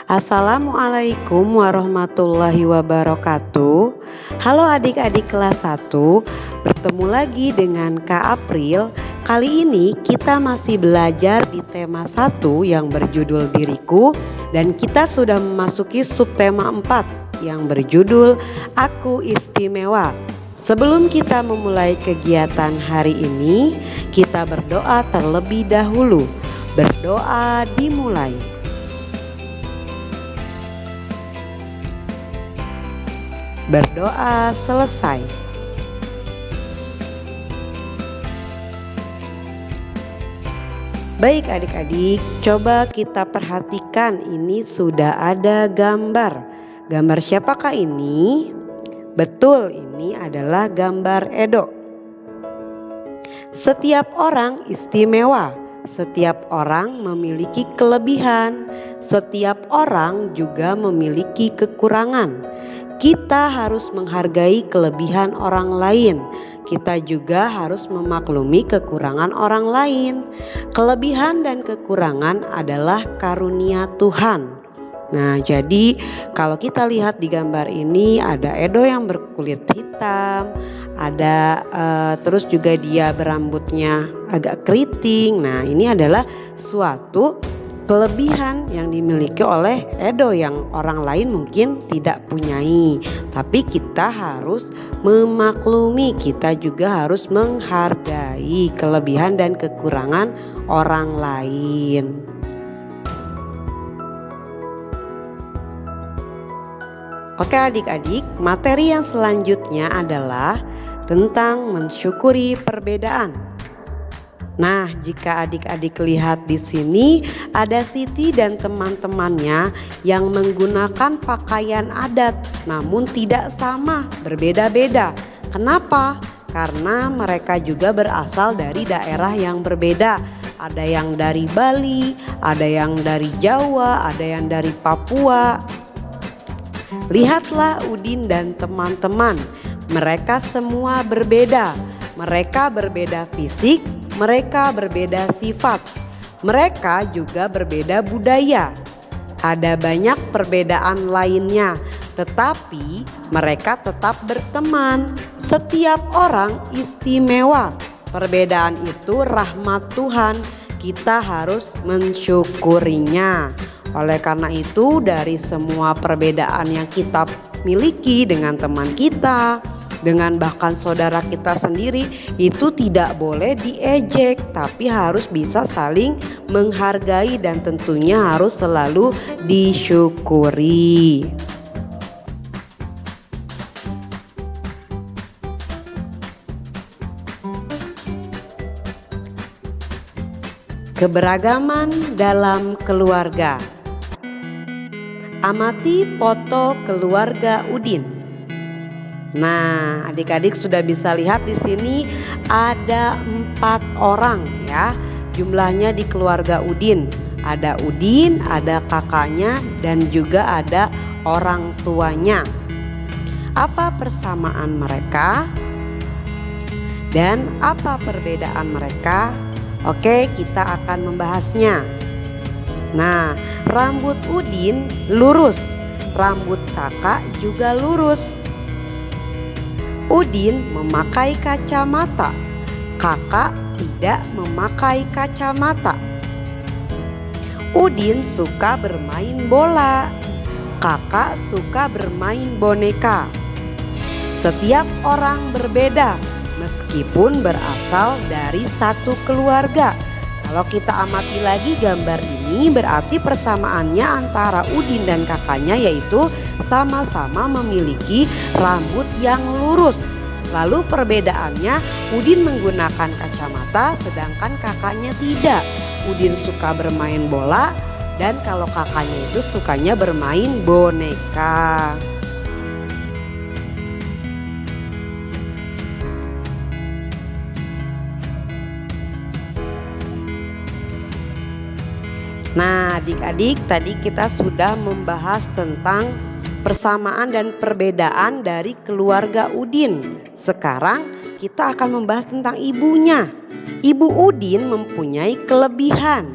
Assalamualaikum warahmatullahi wabarakatuh. Halo adik-adik kelas 1, bertemu lagi dengan Kak April. Kali ini kita masih belajar di tema 1 yang berjudul diriku, dan kita sudah memasuki subtema 4 yang berjudul Aku Istimewa. Sebelum kita memulai kegiatan hari ini, kita berdoa terlebih dahulu. Berdoa dimulai. Berdoa selesai. Baik adik-adik, coba kita perhatikan, ini sudah ada gambar. Gambar siapakah ini? Betul, ini adalah gambar Edo. Setiap orang istimewa. Setiap orang memiliki kelebihan. Setiap orang juga memiliki kekurangan. Kita harus menghargai kelebihan orang lain. Kita juga harus memaklumi kekurangan orang lain. Kelebihan dan kekurangan adalah karunia Tuhan. Nah, jadi kalau kita lihat di gambar ini ada Edo yang berkulit hitam, ada terus juga dia berambutnya agak keriting. Nah, ini adalah suatu kelebihan yang dimiliki oleh Edo yang orang lain mungkin tidak punyai. Tapi kita harus memaklumi, kita juga harus menghargai kelebihan dan kekurangan orang lain. Oke adik-adik, materi yang selanjutnya adalah tentang mensyukuri perbedaan. Nah, jika adik-adik lihat di sini ada Siti dan teman-temannya yang menggunakan pakaian adat, namun tidak sama, berbeda-beda. Kenapa? Karena mereka juga berasal dari daerah yang berbeda. Ada yang dari Bali, ada yang dari Jawa, ada yang dari Papua. Lihatlah Udin dan teman-teman, mereka semua berbeda. Mereka berbeda fisik, mereka berbeda sifat, mereka juga berbeda budaya. Ada banyak perbedaan lainnya, tetapi mereka tetap berteman. Setiap orang istimewa. Perbedaan itu rahmat Tuhan, kita harus mensyukurinya. Oleh karena itu, dari semua perbedaan yang kita miliki dengan teman kita, dengan bahkan saudara kita sendiri, itu tidak boleh diejek, tapi harus bisa saling menghargai dan tentunya harus selalu disyukuri. Keberagaman dalam keluarga. Amati foto keluarga Udin. Nah, adik-adik sudah bisa lihat di sini ada 4 orang ya. Jumlahnya di keluarga Udin. Ada Udin, ada kakaknya, dan juga ada orang tuanya. Apa persamaan mereka? Dan apa perbedaan mereka? Oke, kita akan membahasnya. Nah, rambut Udin lurus, rambut kakak juga lurus. Udin memakai kacamata, kakak tidak memakai kacamata. Udin suka bermain bola, kakak suka bermain boneka. Setiap orang berbeda meskipun berasal dari satu keluarga. Kalau kita amati lagi gambar ini, berarti persamaannya antara Udin dan kakaknya yaitu sama-sama memiliki rambut yang lurus. Lalu perbedaannya, Udin menggunakan kacamata sedangkan kakaknya tidak. Udin suka bermain bola dan kalau kakaknya itu sukanya bermain boneka. Nah, adik-adik, tadi kita sudah membahas tentang persamaan dan perbedaan dari keluarga Udin. Sekarang kita akan membahas tentang ibunya. Ibu Udin mempunyai kelebihan.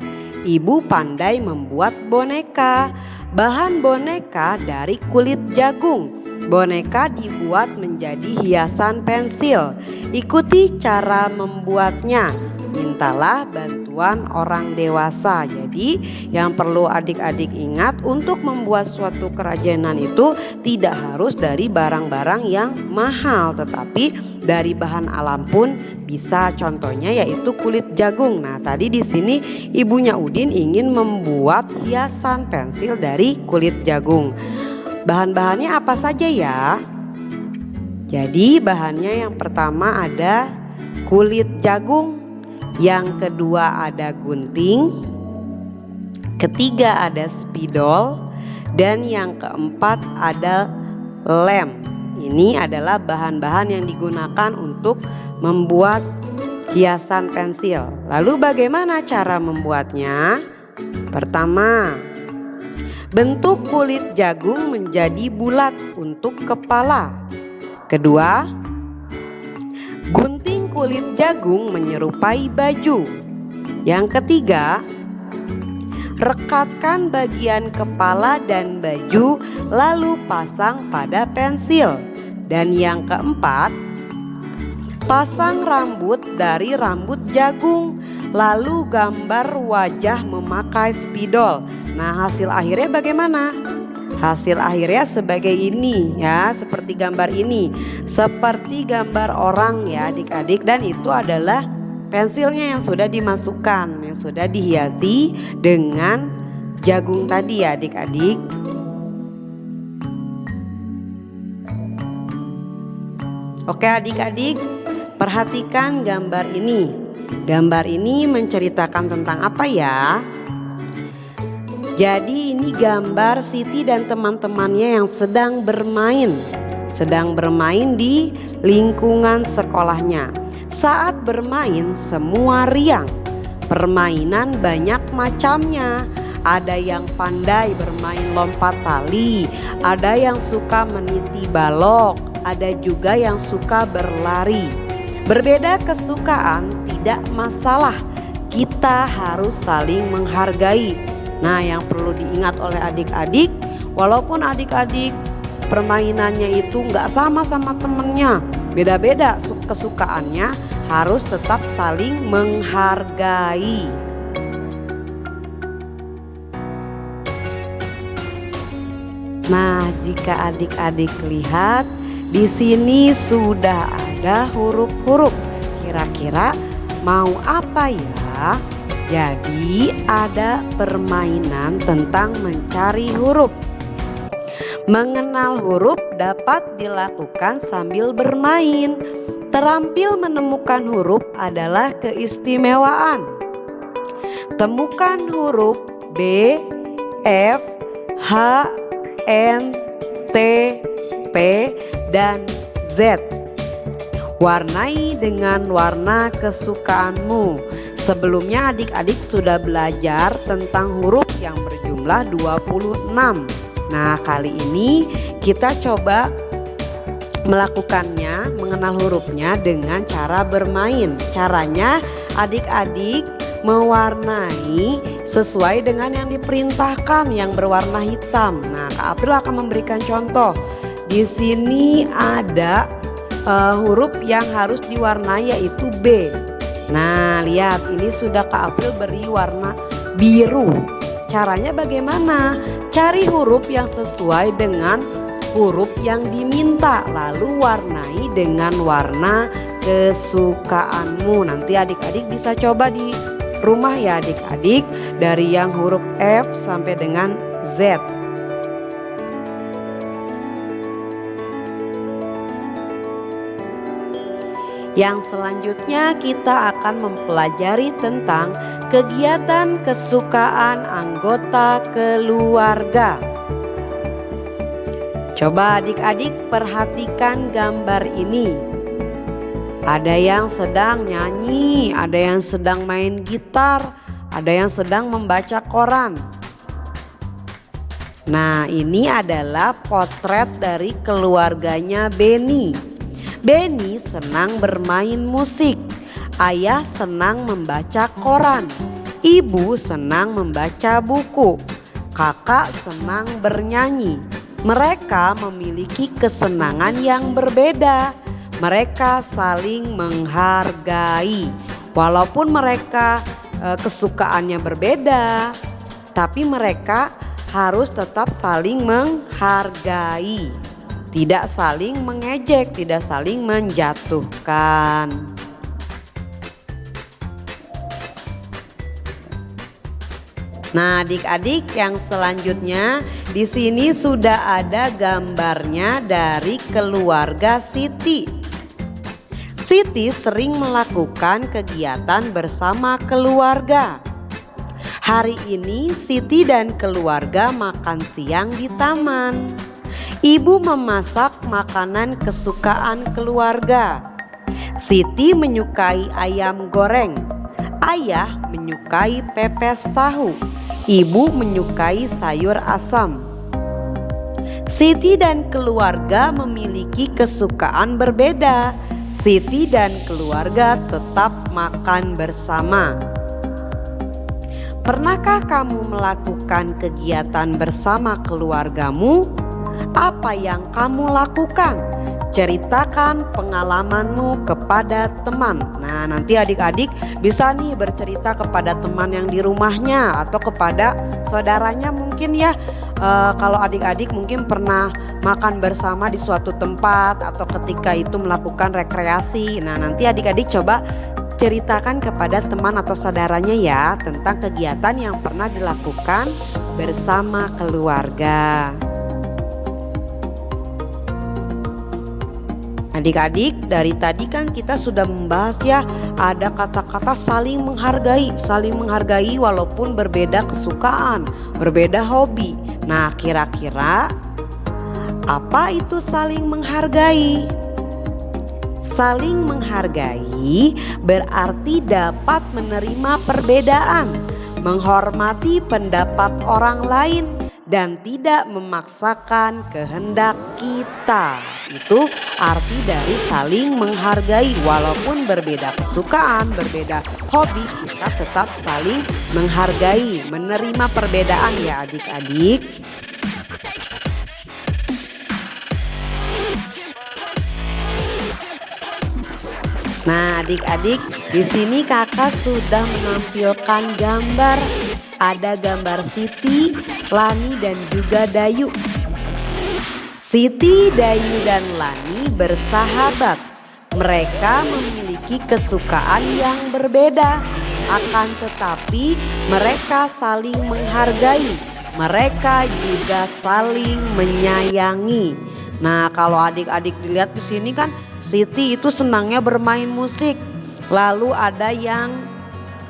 Ibu pandai membuat boneka. Bahan boneka dari kulit jagung. Boneka dibuat menjadi hiasan pensil. Ikuti cara membuatnya. Mintalah bantuan orang dewasa. Jadi yang perlu adik-adik ingat, untuk membuat suatu kerajinan itu tidak harus dari barang-barang yang mahal, tetapi dari bahan alam pun bisa. Contohnya yaitu kulit jagung. Nah, tadi di sini ibunya Udin ingin membuat hiasan pensil dari kulit jagung. Bahan-bahannya apa saja ya? Jadi bahannya yang pertama ada kulit jagung, yang kedua ada gunting, ketiga ada spidol, dan yang keempat ada lem. Ini adalah bahan-bahan yang digunakan untuk membuat hiasan pensil. Lalu bagaimana cara membuatnya? Pertama, bentuk kulit jagung menjadi bulat untuk kepala. Kedua, gunting kulit jagung menyerupai baju. Yang ketiga, rekatkan bagian kepala dan baju lalu pasang pada pensil. Dan yang keempat, pasang rambut dari rambut jagung, lalu gambar wajah memakai spidol. Nah, hasil akhirnya bagaimana? Hasil akhirnya sebagai ini ya, seperti gambar ini. Seperti gambar orang ya adik-adik, dan itu adalah pensilnya yang sudah dimasukkan, yang sudah dihiasi dengan jagung tadi ya adik-adik. Oke adik-adik, perhatikan gambar ini. Gambar ini menceritakan tentang apa ya? Jadi ini gambar Siti dan teman-temannya yang sedang bermain di lingkungan sekolahnya. Saat bermain semua riang. Permainan banyak macamnya. Ada yang pandai bermain lompat tali, ada yang suka meniti balok, ada juga yang suka berlari. Berbeda kesukaan tidak masalah, kita harus saling menghargai. Nah, yang perlu diingat oleh adik-adik, walaupun adik-adik permainannya itu nggak sama temennya, beda-beda kesukaannya, harus tetap saling menghargai. Nah, jika adik-adik lihat di sini sudah ada huruf-huruf. Kira-kira mau apa ya? Jadi ada permainan tentang mencari huruf. Mengenal huruf dapat dilakukan sambil bermain. Terampil menemukan huruf adalah keistimewaan. Temukan huruf B, F, H, N, T, P, dan Z. Warnai dengan warna kesukaanmu. Sebelumnya adik-adik sudah belajar tentang huruf yang berjumlah 26. Nah, kali ini kita coba melakukannya, mengenal hurufnya dengan cara bermain. Caranya adik-adik mewarnai sesuai dengan yang diperintahkan yang berwarna hitam. Nah, Kak April akan memberikan contoh. Di sini ada huruf yang harus diwarnai yaitu B. Nah, lihat ini sudah Kak April beri warna biru. Caranya bagaimana? Cari huruf yang sesuai dengan huruf yang diminta, lalu warnai dengan warna kesukaanmu. Nanti adik-adik bisa coba di rumah ya adik-adik, dari yang huruf F sampai dengan Z. Yang selanjutnya kita akan mempelajari tentang kegiatan kesukaan anggota keluarga. Coba adik-adik perhatikan gambar ini. Ada yang sedang nyanyi, ada yang sedang main gitar, ada yang sedang membaca koran. Nah, ini adalah potret dari keluarganya Beni. Beni senang bermain musik, ayah senang membaca koran, ibu senang membaca buku. Kakak senang bernyanyi. Mereka memiliki kesenangan yang berbeda. Mereka saling menghargai. Walaupun mereka kesukaannya berbeda, tapi mereka harus tetap saling menghargai. Tidak saling mengejek, tidak saling menjatuhkan. Nah, adik-adik, yang selanjutnya di sini sudah ada gambarnya dari keluarga Siti. Siti sering melakukan kegiatan bersama keluarga. Hari ini Siti dan keluarga makan siang di taman. Ibu memasak makanan kesukaan keluarga. Siti menyukai ayam goreng. Ayah menyukai pepes tahu. Ibu menyukai sayur asam. Siti dan keluarga memiliki kesukaan berbeda. Siti dan keluarga tetap makan bersama. Pernahkah kamu melakukan kegiatan bersama keluargamu? Apa yang kamu lakukan? Ceritakan pengalamanmu kepada teman. Nah, nanti adik-adik bisa nih bercerita kepada teman yang di rumahnya atau kepada saudaranya mungkin ya. Kalau adik-adik mungkin pernah makan bersama di suatu tempat atau ketika itu melakukan rekreasi. Nah, nanti adik-adik coba ceritakan kepada teman atau saudaranya ya tentang kegiatan yang pernah dilakukan bersama keluarga. Adik-adik, dari tadi kan kita sudah membahas ya, ada kata-kata saling menghargai walaupun berbeda kesukaan, berbeda hobi. Nah, kira-kira apa itu saling menghargai? Saling menghargai berarti dapat menerima perbedaan, menghormati pendapat orang lain, dan tidak memaksakan kehendak kita. Itu arti dari saling menghargai. Walaupun berbeda kesukaan, berbeda hobi, kita tetap saling menghargai, menerima perbedaan ya adik-adik. Nah, adik-adik, di sini kakak sudah menampilkan gambar. Ada gambar Siti, Lani, dan juga Dayu. Siti, Dayu, dan Lani bersahabat. Mereka memiliki kesukaan yang berbeda. Akan tetapi mereka saling menghargai. Mereka juga saling menyayangi. Nah, kalau adik-adik dilihat di sini kan Siti itu senangnya bermain musik. Lalu ada yang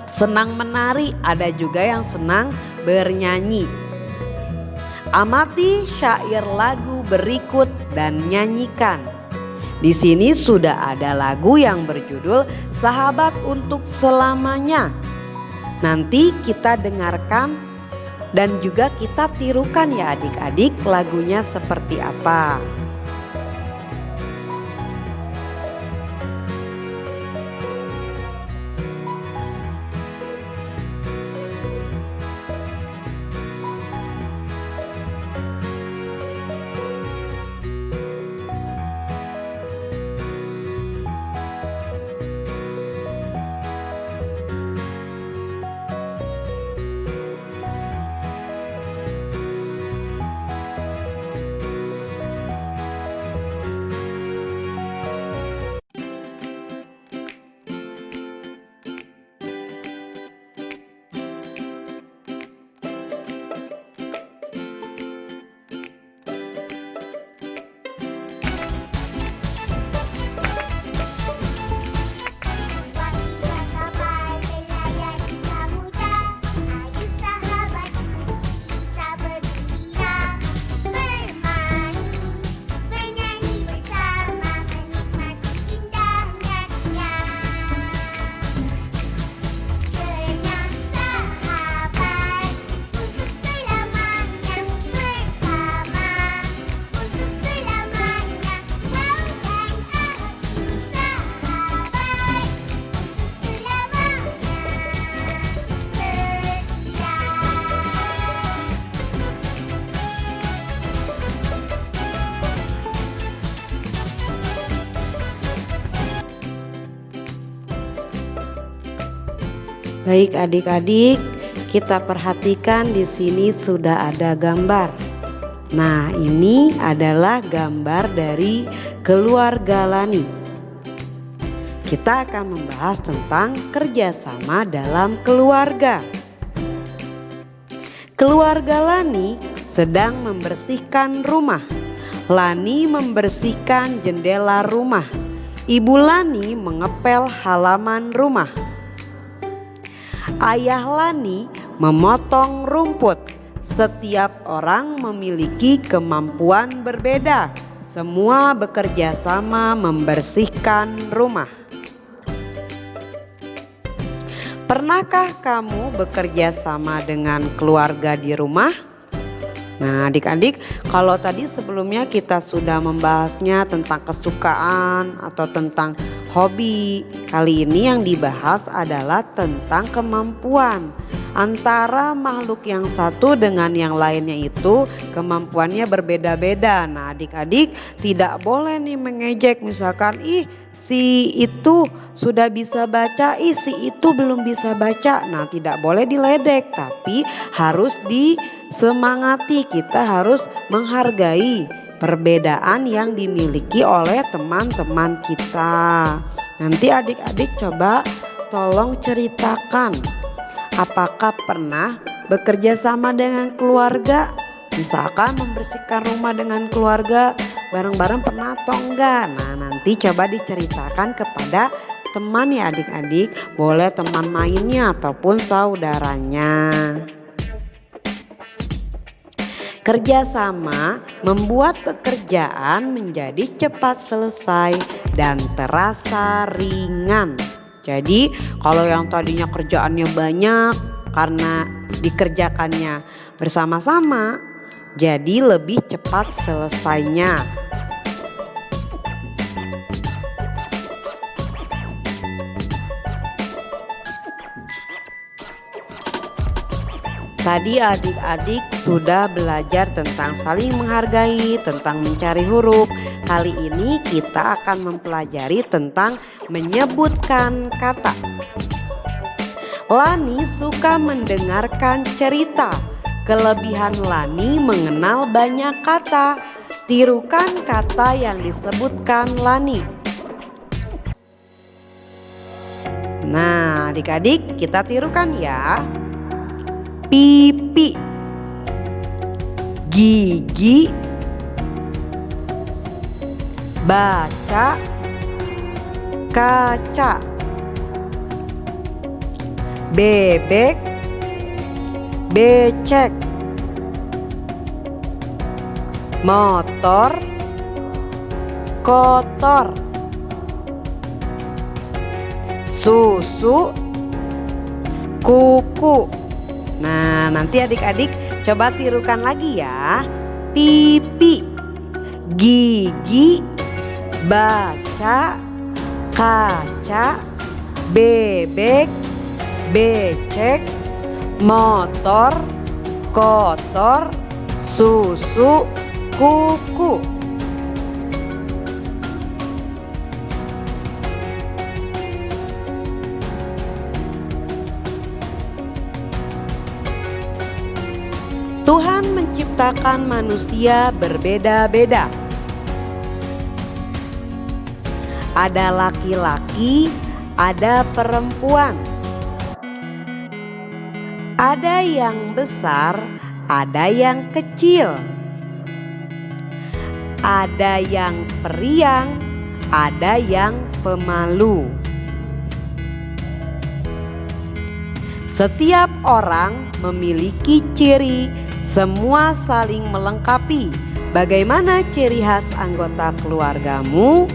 senang menari, ada juga yang senang bernyanyi. Amati syair lagu berikut dan nyanyikan. Di sini sudah ada lagu yang berjudul Sahabat untuk Selamanya. Nanti kita dengarkan dan juga kita tirukan ya adik-adik lagunya seperti apa. Baik adik-adik, kita perhatikan di sini sudah ada gambar. Nah, ini adalah gambar dari keluarga Lani. Kita akan membahas tentang kerjasama dalam keluarga. Keluarga Lani sedang membersihkan rumah. Lani membersihkan jendela rumah. Ibu Lani mengepel halaman rumah. Ayah Lani memotong rumput. Setiap orang memiliki kemampuan berbeda. Semua bekerja sama membersihkan rumah. Pernahkah kamu bekerja sama dengan keluarga di rumah? Nah, adik-adik, kalau tadi sebelumnya kita sudah membahasnya tentang kesukaan atau tentang hobi. Kali ini yang dibahas adalah tentang kemampuan. Antara makhluk yang satu dengan yang lainnya itu kemampuannya berbeda-beda. Nah, adik-adik tidak boleh nih mengejek, misalkan si itu sudah bisa baca, si itu belum bisa baca. Nah, tidak boleh diledek, tapi harus disemangati. Kita harus menghargai perbedaan yang dimiliki oleh teman-teman kita. Nanti adik-adik coba tolong ceritakan, apakah pernah bekerja sama dengan keluarga? Misalkan membersihkan rumah dengan keluarga bareng-bareng, pernah atau enggak? Nah, nanti coba diceritakan kepada teman ya adik-adik. Boleh teman mainnya ataupun saudaranya. Kerjasama membuat pekerjaan menjadi cepat selesai dan terasa ringan. Jadi kalau yang tadinya kerjaannya banyak karena dikerjakannya bersama-sama, jadi lebih cepat selesainya. Tadi adik-adik sudah belajar tentang saling menghargai, tentang mencari huruf. Kali ini kita akan mempelajari tentang menyebutkan kata. Lani suka mendengarkan cerita. Kelebihan Lani mengenal banyak kata. Tirukan kata yang disebutkan Lani. Nah, adik-adik kita tirukan ya. Pipi, gigi, baca, kaca, bebek, becek, motor, kotor, susu, kuku. Nah, nanti adik-adik coba tirukan lagi ya. Pipi, gigi, baca, kaca, bebek, becek, motor, kotor, susu, kuku. Tuhan menciptakan manusia berbeda-beda. Ada laki-laki, ada perempuan. Ada yang besar, ada yang kecil. Ada yang periang, ada yang pemalu. Setiap orang memiliki ciri, semua saling melengkapi. Bagaimana ciri khas anggota keluargamu?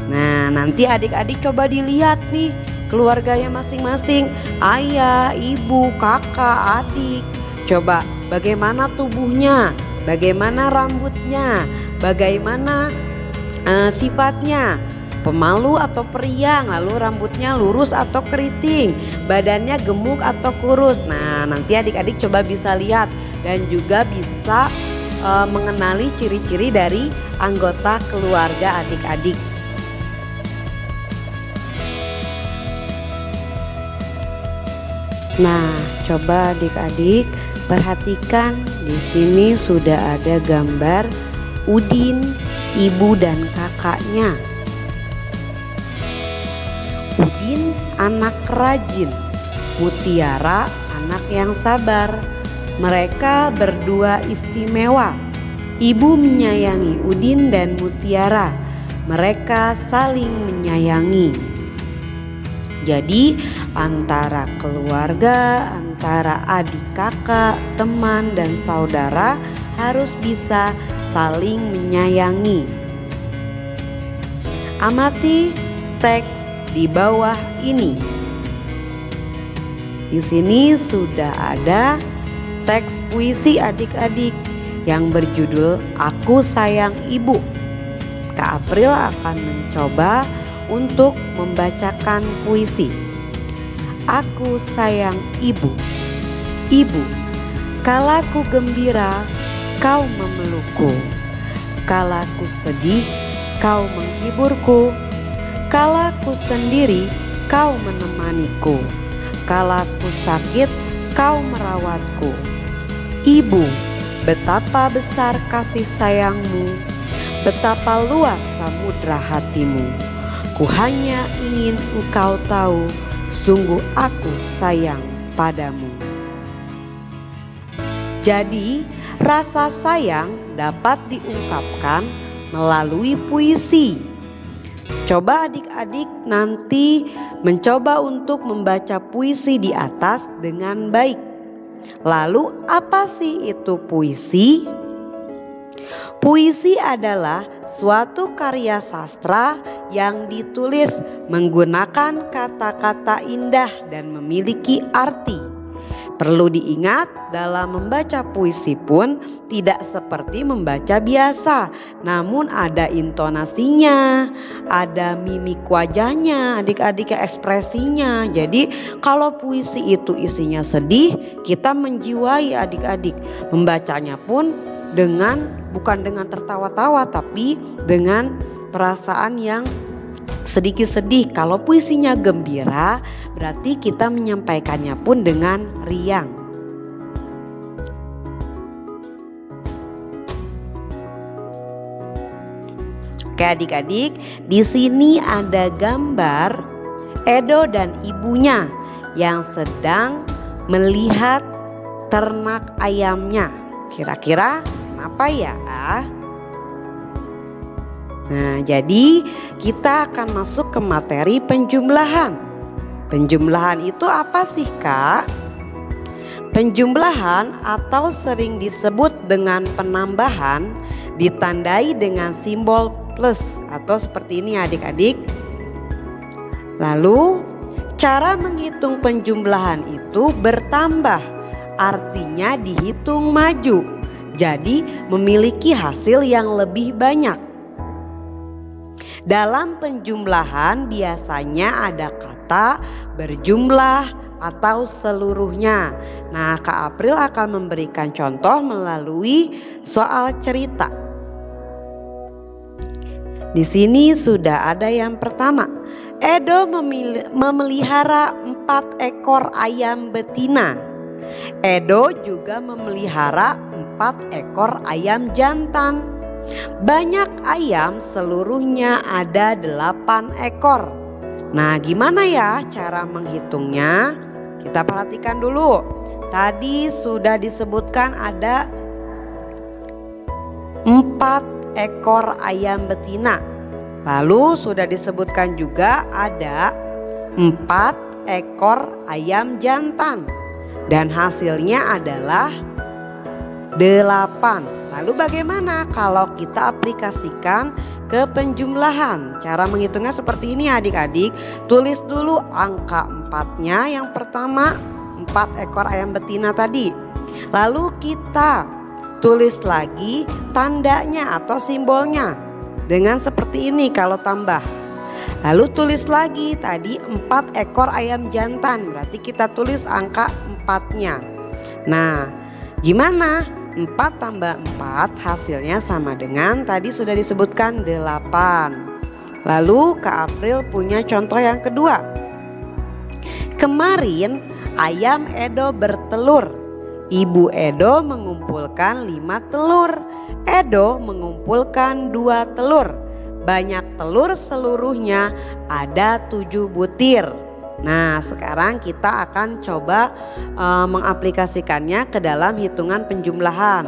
Nah, nanti adik-adik coba dilihat nih keluarganya masing-masing. Ayah, ibu, kakak, adik. Coba bagaimana tubuhnya, bagaimana rambutnya, bagaimana sifatnya. Pemalu atau periang, lalu rambutnya lurus atau keriting, badannya gemuk atau kurus. Nah, nanti adik-adik coba bisa lihat dan juga bisa mengenali ciri-ciri dari anggota keluarga adik-adik. Nah, coba adik-adik perhatikan, di sini sudah ada gambar Udin, ibu dan kakaknya. Udin anak rajin, Mutiara anak yang sabar. Mereka berdua istimewa. Ibu menyayangi Udin dan Mutiara. Mereka saling menyayangi. Jadi antara keluarga, antara adik kakak, teman dan saudara harus bisa saling menyayangi. Amati teks di bawah ini. Di sini sudah ada teks puisi adik-adik yang berjudul Aku Sayang Ibu. Kak April akan mencoba untuk membacakan puisi. Aku sayang ibu. Ibu, kalaku gembira, kau memelukku. Kalaku sedih, kau menghiburku. Kalaku sendiri, kau menemaniku. Kalaku sakit, kau merawatku. Ibu, betapa besar kasih sayangmu, betapa luas samudra hatimu. Ku hanya ingin engkau tahu, sungguh aku sayang padamu. Jadi, rasa sayang dapat diungkapkan melalui puisi. Coba adik-adik nanti mencoba untuk membaca puisi di atas dengan baik. Lalu apa sih itu puisi? Puisi adalah suatu karya sastra yang ditulis menggunakan kata-kata indah dan memiliki arti. Perlu diingat, dalam membaca puisi pun tidak seperti membaca biasa, namun ada intonasinya, ada mimik wajahnya, adik-adik ekspresinya. Jadi kalau puisi itu isinya sedih, kita menjiwai adik-adik. Membacanya pun bukan dengan tertawa-tawa, tapi dengan perasaan yang sedikit sedih. Kalau puisinya gembira, berarti kita menyampaikannya pun dengan riang. Oke adik-adik, di sini ada gambar Edo dan ibunya yang sedang melihat ternak ayamnya. Kira-kira apa ya? Nah, jadi kita akan masuk ke materi penjumlahan. Penjumlahan itu apa sih, Kak? Penjumlahan atau sering disebut dengan penambahan ditandai dengan simbol plus atau seperti ini adik-adik. Lalu, cara menghitung penjumlahan itu bertambah, artinya dihitung maju. Jadi memiliki hasil yang lebih banyak. Dalam penjumlahan biasanya ada kata berjumlah atau seluruhnya. Nah, Kak April akan memberikan contoh melalui soal cerita. Di sini sudah ada yang pertama. Edo memelihara 4 ekor ayam betina. Edo juga memelihara 4 ekor ayam jantan. Banyak ayam, seluruhnya ada 8 ekor. Nah, gimana ya cara menghitungnya? Kita perhatikan dulu. Tadi sudah disebutkan ada 4 ekor ayam betina. Lalu sudah disebutkan juga ada 4 ekor ayam jantan. Dan hasilnya adalah 8. Lalu bagaimana kalau kita aplikasikan ke penjumlahan? Cara menghitungnya seperti ini adik-adik. Tulis dulu angka 4-nya yang pertama, 4 ekor ayam betina tadi. Lalu kita tulis lagi tandanya atau simbolnya dengan seperti ini kalau tambah. Lalu tulis lagi tadi 4 ekor ayam jantan, berarti kita tulis angka 4-nya. Nah, gimana? 4 tambah 4 hasilnya sama dengan tadi sudah disebutkan 8. Lalu Kak April punya contoh yang kedua. Kemarin Ayam Edo bertelur. Ibu Edo mengumpulkan 5 telur. Edo mengumpulkan 2 telur. Banyak telur seluruhnya ada 7 butir. Nah, sekarang kita akan coba mengaplikasikannya ke dalam hitungan penjumlahan.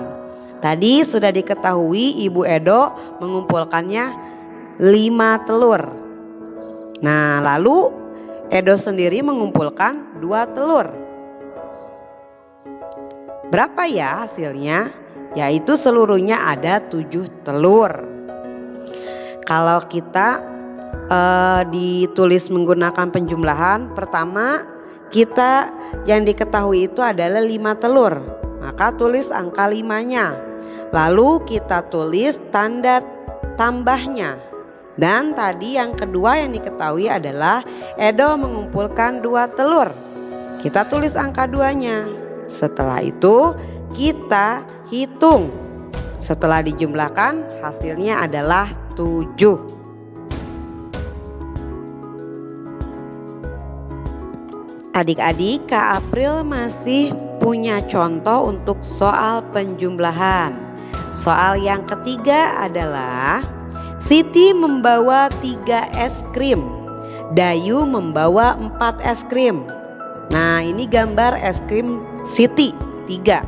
Tadi sudah diketahui Ibu Edo mengumpulkannya 5 telur. Nah, lalu Edo sendiri mengumpulkan 2 telur. Berapa ya hasilnya? Yaitu seluruhnya ada 7 telur. Kalau kita ditulis menggunakan penjumlahan, pertama kita yang diketahui itu adalah 5 telur. Maka tulis angka 5-nya. Lalu kita tulis tanda tambahnya. Dan tadi yang kedua yang diketahui adalah Edo mengumpulkan 2 telur. Kita tulis angka 2-nya. Setelah itu kita hitung. Setelah dijumlahkan hasilnya adalah 7. Adik-adik, Kak April masih punya contoh untuk soal penjumlahan. Soal yang ketiga adalah Siti membawa 3 es krim. Dayu membawa 4 es krim. Nah, ini gambar es krim Siti 3.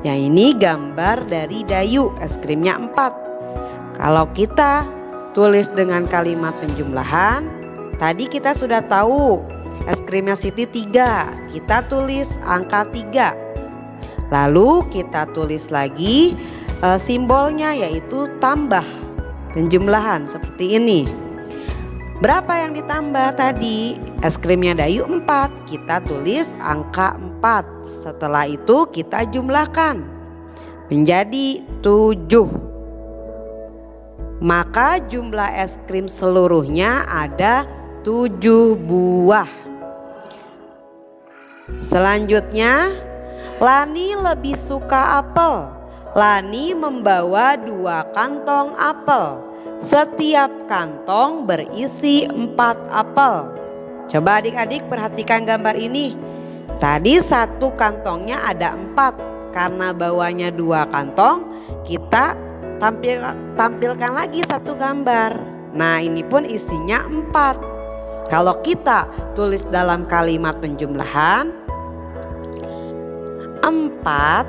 Yang ini gambar dari Dayu, es krimnya 4. Kalau kita tulis dengan kalimat penjumlahan, tadi kita sudah tahu es krimnya Siti 3. Kita tulis angka 3. Lalu kita tulis lagi simbolnya, yaitu tambah penjumlahan seperti ini. Berapa yang ditambah tadi? Es krimnya Dayu 4. Kita tulis angka 4. Setelah itu kita jumlahkan menjadi 7. Maka jumlah es krim seluruhnya ada 7 buah. Selanjutnya, Lani lebih suka apel. Lani membawa 2 kantong apel. Setiap kantong berisi 4 apel. Coba adik-adik perhatikan gambar ini. Tadi 1 kantongnya ada 4. Karena bawanya 2 kantong, kita tampilkan lagi 1 gambar. Nah, ini pun isinya 4. Kalau kita tulis dalam kalimat penjumlahan 4,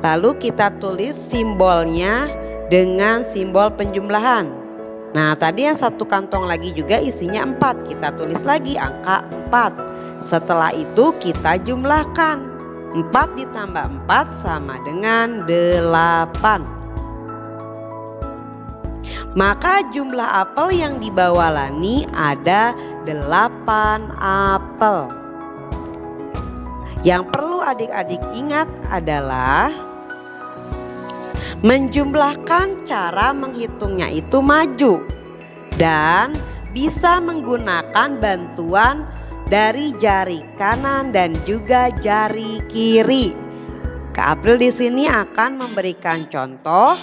lalu kita tulis simbolnya dengan simbol penjumlahan. Nah, tadi yang 1 kantong lagi juga isinya 4. Kita tulis lagi angka 4. Setelah itu kita jumlahkan. 4 ditambah 4 sama dengan 8. Maka jumlah apel yang dibawa Lani ada 8 apel. Yang perlu adik-adik ingat adalah menjumlahkan cara menghitungnya itu maju dan bisa menggunakan bantuan dari jari kanan dan juga jari kiri. Kak April di sini akan memberikan contoh.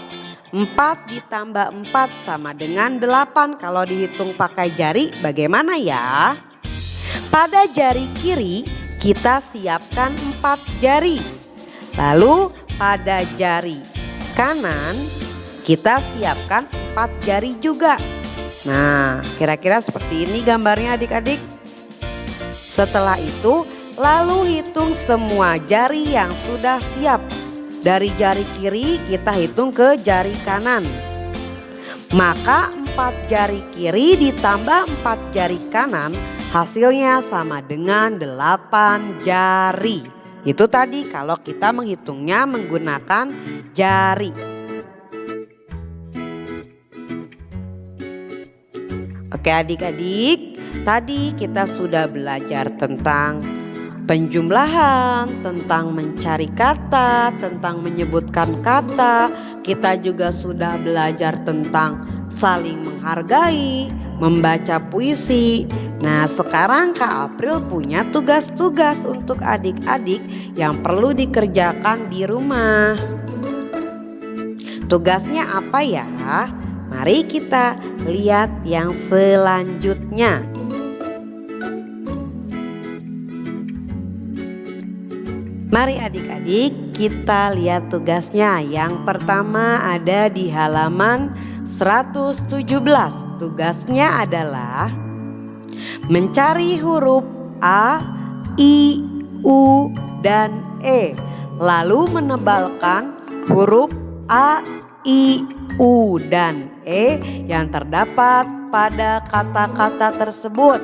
4 ditambah 4 sama dengan 8. Kalau dihitung pakai jari bagaimana ya? Pada jari kiri kita siapkan 4 jari. Lalu pada jari kanan kita siapkan 4 jari juga. Nah, kira-kira seperti ini gambarnya adik-adik. Setelah itu lalu hitung semua jari yang sudah siap. Dari jari kiri kita hitung ke jari kanan. Maka 4 jari kiri ditambah 4 jari kanan hasilnya sama dengan 8 jari. Itu tadi kalau kita menghitungnya menggunakan jari. Oke adik-adik, tadi kita sudah belajar tentang penjumlahan, tentang mencari kata, tentang menyebutkan kata. Kita juga sudah belajar tentang saling menghargai, membaca puisi. Nah, sekarang Kak April punya tugas-tugas untuk adik-adik yang perlu dikerjakan di rumah. Tugasnya apa ya? Mari kita lihat yang selanjutnya. Mari adik-adik kita lihat tugasnya. Yang pertama ada di halaman 117. Tugasnya adalah mencari huruf A, I, U, dan E. Lalu menebalkan huruf A, I, U, dan E yang terdapat pada kata-kata tersebut.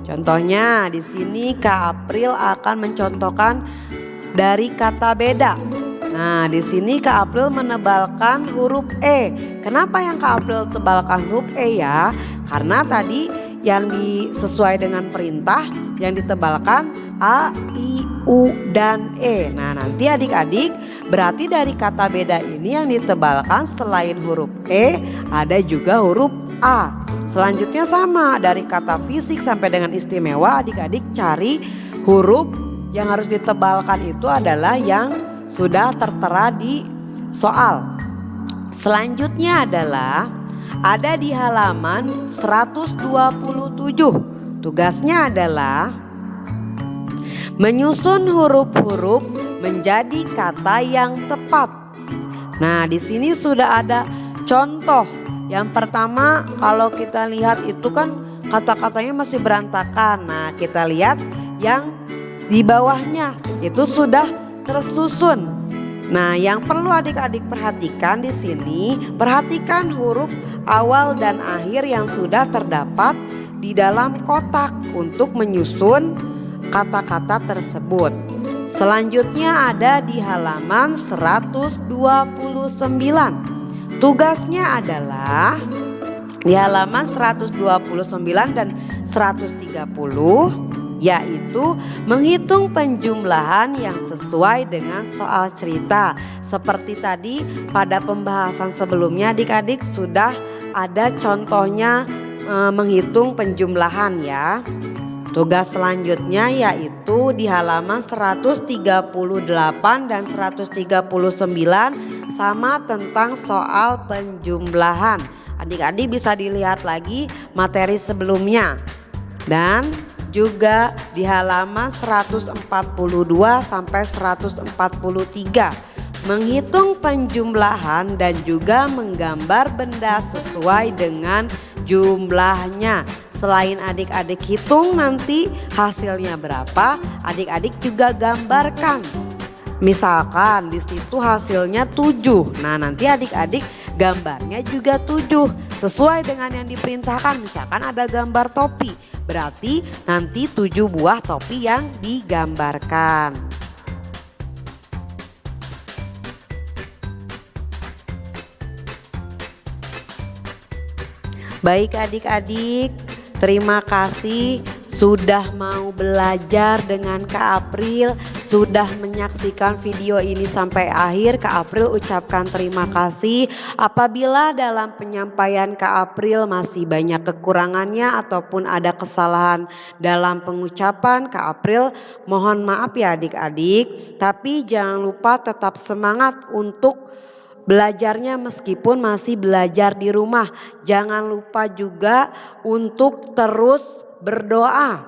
Contohnya di sini Kak April akan mencontohkan dari kata beda. Nah, di sini Kak April menebalkan huruf E. Kenapa yang Kak April tebalkan huruf E ya? Karena tadi yang sesuai dengan perintah yang ditebalkan A, I, U, dan E. Nah, nanti adik-adik berarti dari kata beda ini yang ditebalkan selain huruf E ada juga huruf A. Selanjutnya sama, dari kata fisik sampai dengan istimewa adik-adik cari huruf yang harus ditebalkan itu adalah yang sudah tertera di soal. Selanjutnya adalah ada di halaman 127. Tugasnya adalah menyusun huruf-huruf menjadi kata yang tepat. Nah, di sini sudah ada contoh. Yang pertama kalau kita lihat itu kan kata-katanya masih berantakan. Nah, kita lihat yang di bawahnya itu sudah tersusun. Nah, yang perlu adik-adik perhatikan di sini, perhatikan huruf awal dan akhir yang sudah terdapat di dalam kotak untuk menyusun kata-kata tersebut. Selanjutnya ada di halaman 129. Tugasnya adalah di halaman 129 dan 130, yaitu menghitung penjumlahan yang sesuai dengan soal cerita. Seperti tadi pada pembahasan sebelumnya adik-adik sudah ada contohnya menghitung penjumlahan ya. Tugas selanjutnya yaitu di halaman 138 dan 139 sama tentang soal penjumlahan. Adik-adik bisa dilihat lagi materi sebelumnya. Dan juga di halaman 142 sampai 143 menghitung penjumlahan dan juga menggambar benda sesuai dengan jumlahnya. Selain adik-adik hitung nanti hasilnya berapa, adik-adik juga gambarkan. Misalkan di situ hasilnya 7. Nah, nanti adik-adik gambarnya juga 7 sesuai dengan yang diperintahkan. Misalkan ada gambar topi, berarti nanti 7 buah topi yang digambarkan. Baik adik-adik, terima kasih sudah mau belajar dengan Kak April, sudah menyaksikan video ini sampai akhir. Kak April ucapkan terima kasih. Apabila dalam penyampaian Kak April masih banyak kekurangannya ataupun ada kesalahan dalam pengucapan, Kak April mohon maaf ya adik-adik. Tapi jangan lupa tetap semangat untuk belajarnya meskipun masih belajar di rumah. Jangan lupa juga untuk terus berdoa.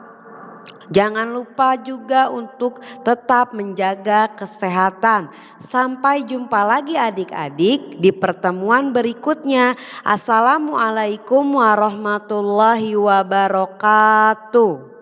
Jangan lupa juga untuk tetap menjaga kesehatan. Sampai jumpa lagi adik-adik di pertemuan berikutnya. Assalamualaikum warahmatullahi wabarakatuh.